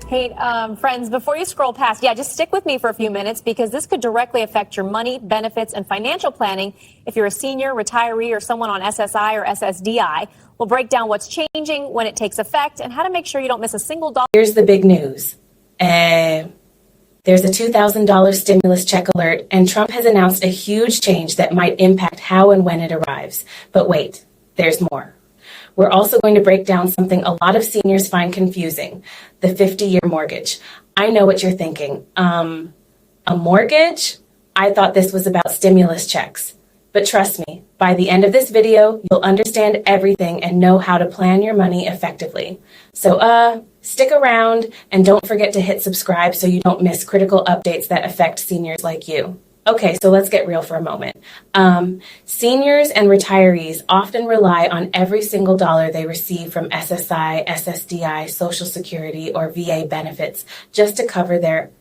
Hey, friends, before you scroll past, just stick with me for a few minutes because this could directly affect your money, benefits, and financial planning if you're a senior, retiree, or someone on SSI or SSDI. We'll break down what's changing, when it takes effect, and how to make sure you don't miss a single dollar. Here's the big news. There's a $2,000 stimulus check alert, and Trump has announced a huge change that might impact how and when it arrives. But wait, there's more. We're also going to break down something a lot of seniors find confusing, the 50-year mortgage. I know what you're thinking. A mortgage? I thought this was about stimulus checks. But trust me, by the end of this video, you'll understand everything and know how to plan your money effectively. So, stick around and don't forget to hit subscribe so you don't miss critical updates that affect seniors like you. Okay, so let's get real for a moment. Seniors and retirees often rely on every single dollar they receive from SSI, SSDI, Social Security, or VA benefits just to cover their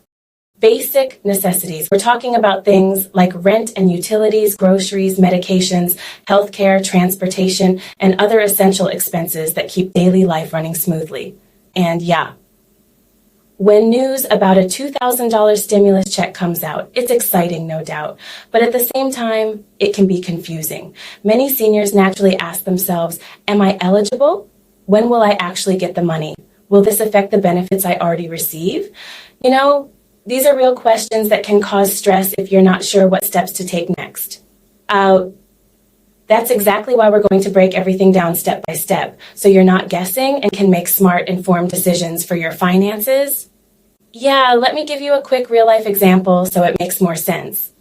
basic necessities. We're talking about things like rent and utilities, groceries, medications, healthcare, transportation, and other essential expenses that keep daily life running smoothly. And when news about a $2,000 stimulus check comes out, it's exciting, no doubt. But at the same time, it can be confusing. Many seniors naturally ask themselves, am I eligible? When will I actually get the money? Will this affect the benefits I already receive? These are real questions that can cause stress if you're not sure what steps to take next. That's exactly why we're going to break everything down step by step, so you're not guessing and can make smart, informed decisions for your finances. Let me give you a quick real-life example so it makes more sense.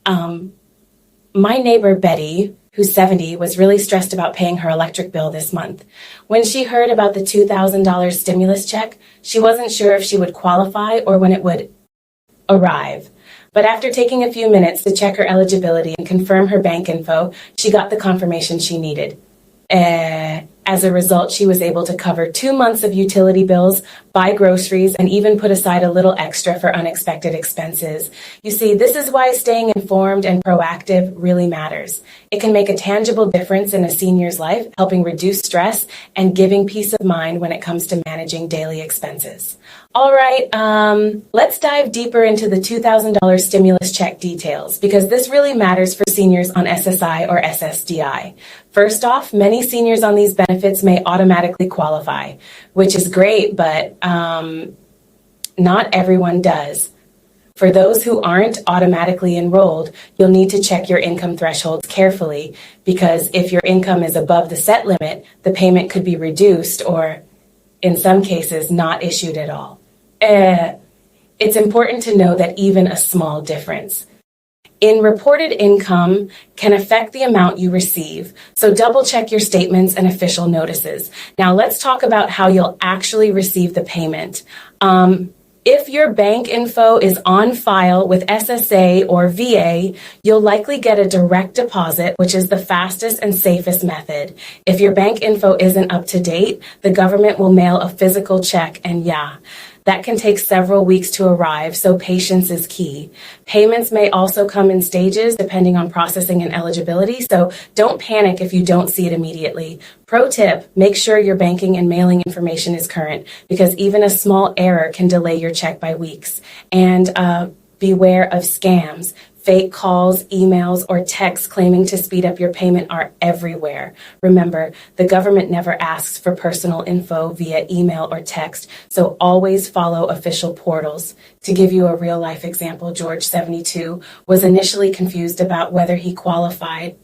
My neighbor, Betty, who's 70, was really stressed about paying her electric bill this month. When she heard about the $2,000 stimulus check, she wasn't sure if she would qualify or when it would arrive. But after taking a few minutes to check her eligibility and confirm her bank info, she got the confirmation she needed. As a result, she was able to cover 2 months of utility bills, buy groceries, and even put aside a little extra for unexpected expenses. You see, this is why staying informed and proactive really matters. It can make a tangible difference in a senior's life, helping reduce stress and giving peace of mind when it comes to managing daily expenses. All right, let's dive deeper into the $2,000 stimulus check details because this really matters for seniors on SSI or SSDI. First off, many seniors on these benefits may automatically qualify, which is great, but not everyone does. For those who aren't automatically enrolled, you'll need to check your income thresholds carefully because if your income is above the set limit, the payment could be reduced or, in some cases, not issued at all. It's important to know that even a small difference in reported income can affect the amount you receive, so double check your statements and official notices. Now let's talk about how you'll actually receive the payment. If your bank info is on file with SSA or VA, you'll likely get a direct deposit, which is the fastest and safest method. If your bank info isn't up to date, the government will mail a physical check, and that can take several weeks to arrive, so patience is key. Payments may also come in stages depending on processing and eligibility, so don't panic if you don't see it immediately. Pro tip, make sure your banking and mailing information is current because even a small error can delay your check by weeks. And beware of scams. Fake calls, emails, or texts claiming to speed up your payment are everywhere. Remember, the government never asks for personal info via email or text, so always follow official portals. To give you a real-life example, George, 72, was initially confused about whether he qualified.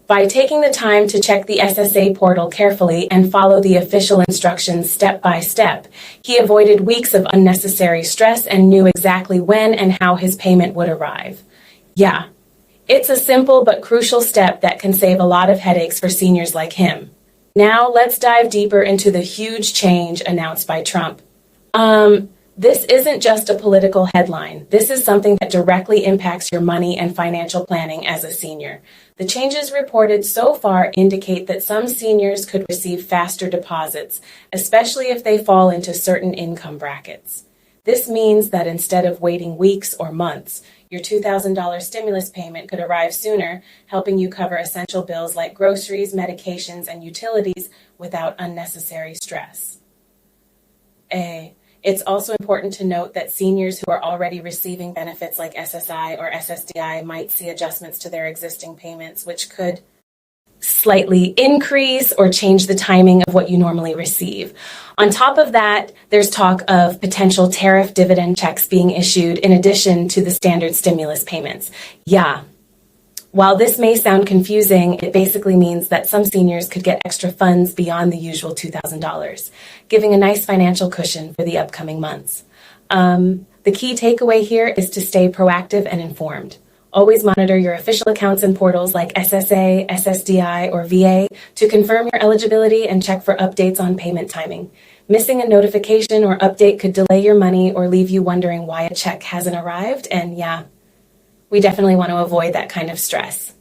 By taking the time to check the SSA portal carefully and follow the official instructions step by step, he avoided weeks of unnecessary stress and knew exactly when and how his payment would arrive. It's a simple but crucial step that can save a lot of headaches for seniors like him. Now let's dive deeper into the huge change announced by Trump. This isn't just a political headline. This is something that directly impacts your money and financial planning as a senior. The changes reported so far indicate that some seniors could receive faster deposits, especially if they fall into certain income brackets. This means that instead of waiting weeks or months, your $2,000 stimulus payment could arrive sooner, helping you cover essential bills like groceries, medications, and utilities without unnecessary stress. It's also important to note that seniors who are already receiving benefits like SSI or SSDI might see adjustments to their existing payments, which could slightly increase or change the timing of what you normally receive. On top of that, there's talk of potential tariff dividend checks being issued in addition to the standard stimulus payments. Yeah. While this may sound confusing, it basically means that some seniors could get extra funds beyond the usual $2,000, giving a nice financial cushion for the upcoming months. The key takeaway here is to stay proactive and informed. Always monitor your official accounts and portals like SSA, SSDI, or VA to confirm your eligibility and check for updates on payment timing. Missing a notification or update could delay your money or leave you wondering why a check hasn't arrived, and yeah, we definitely want to avoid that kind of stress.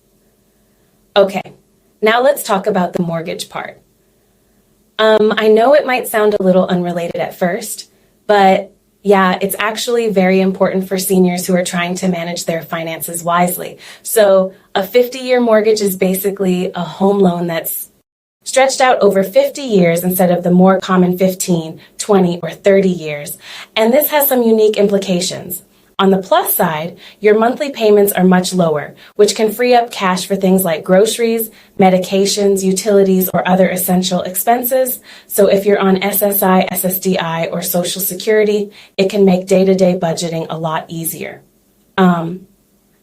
Okay, now let's talk about the mortgage part. I know it might sound a little unrelated at first, but yeah, it's actually very important for seniors who are trying to manage their finances wisely. So a 50-year mortgage is basically a home loan that's stretched out over 50 years instead of the more common 15, 20, or 30 years. And this has some unique implications. On the plus side, your monthly payments are much lower, which can free up cash for things like groceries, medications, utilities, or other essential expenses. So if you're on SSI, SSDI, or Social Security, it can make day-to-day budgeting a lot easier.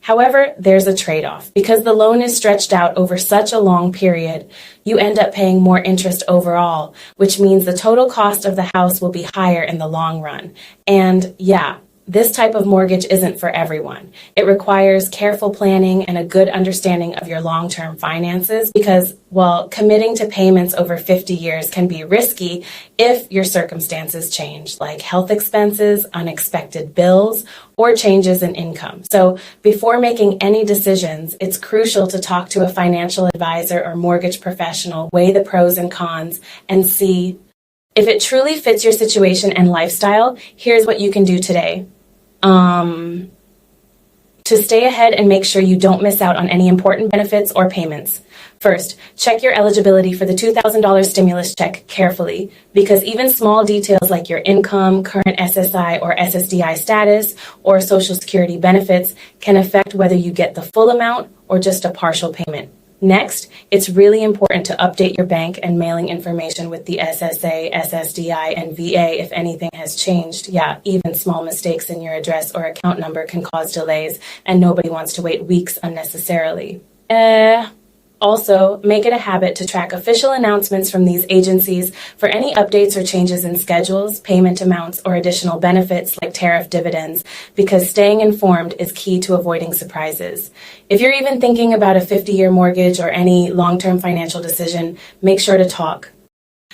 However, there's a trade-off. Because the loan is stretched out over such a long period, you end up paying more interest overall, which means the total cost of the house will be higher in the long run. And yeah, this type of mortgage isn't for everyone. It requires careful planning and a good understanding of your long-term finances because, well, committing to payments over 50 years can be risky if your circumstances change, like health expenses, unexpected bills, or changes in income. So before making any decisions, it's crucial to talk to a financial advisor or mortgage professional, weigh the pros and cons, and see if it truly fits your situation and lifestyle. Here's what you can do today. To stay ahead and make sure you don't miss out on any important benefits or payments. First, check your eligibility for the $2,000 stimulus check carefully, because even small details like your income, current SSI or SSDI status, or Social Security benefits can affect whether you get the full amount or just a partial payment. Next, it's really important to update your bank and mailing information with the SSA, SSDI, and VA if anything has changed. Yeah, even small mistakes in your address or account number can cause delays, and nobody wants to wait weeks unnecessarily. Also, make it a habit to track official announcements from these agencies for any updates or changes in schedules, payment amounts, or additional benefits like tariff dividends, because staying informed is key to avoiding surprises. If you're even thinking about a 50-year mortgage or any long-term financial decision, make sure to talk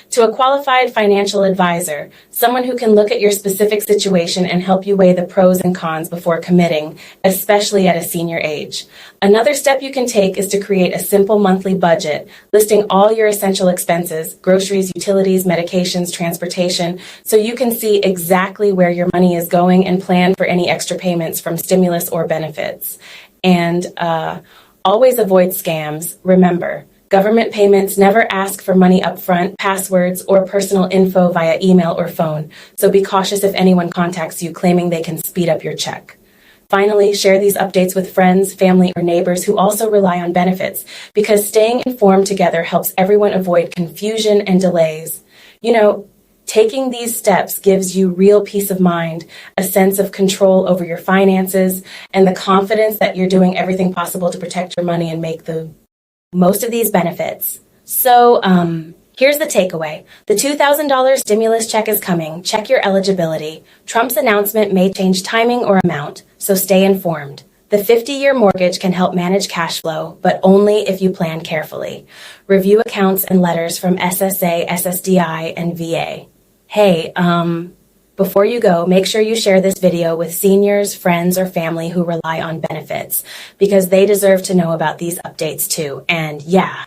to a qualified financial advisor, someone who can look at your specific situation and help you weigh the pros and cons before committing, especially at a senior age. Another step you can take is to create a simple monthly budget, listing all your essential expenses, groceries, utilities, medications, transportation, so you can see exactly where your money is going and plan for any extra payments from stimulus or benefits. And always avoid scams. Remember, government payments never ask for money upfront, passwords, or personal info via email or phone, so be cautious if anyone contacts you claiming they can speed up your check. Finally, share these updates with friends, family, or neighbors who also rely on benefits, because staying informed together helps everyone avoid confusion and delays. You know, taking these steps gives you real peace of mind, a sense of control over your finances, and the confidence that you're doing everything possible to protect your money and make the most of these benefits. So, here's the takeaway. The $2,000 stimulus check is coming. Check your eligibility. Trump's announcement may change timing or amount, so stay informed. The 50-year mortgage can help manage cash flow, but only if you plan carefully. Review accounts and letters from SSA, SSDI, and VA. Hey, before you go, make sure you share this video with seniors, friends, or family who rely on benefits, because they deserve to know about these updates too. And yeah,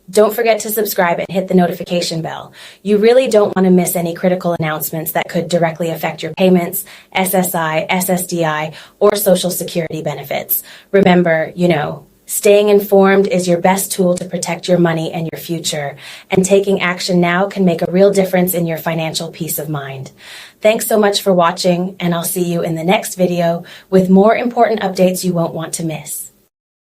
don't forget to subscribe and hit the notification bell. You really don't want to miss any critical announcements that could directly affect your payments, SSI, SSDI, or Social Security benefits. Remember, Staying informed is your best tool to protect your money and your future, and taking action now can make a real difference in your financial peace of mind. Thanks so much for watching, and I'll see you in the next video with more important updates you won't want to miss.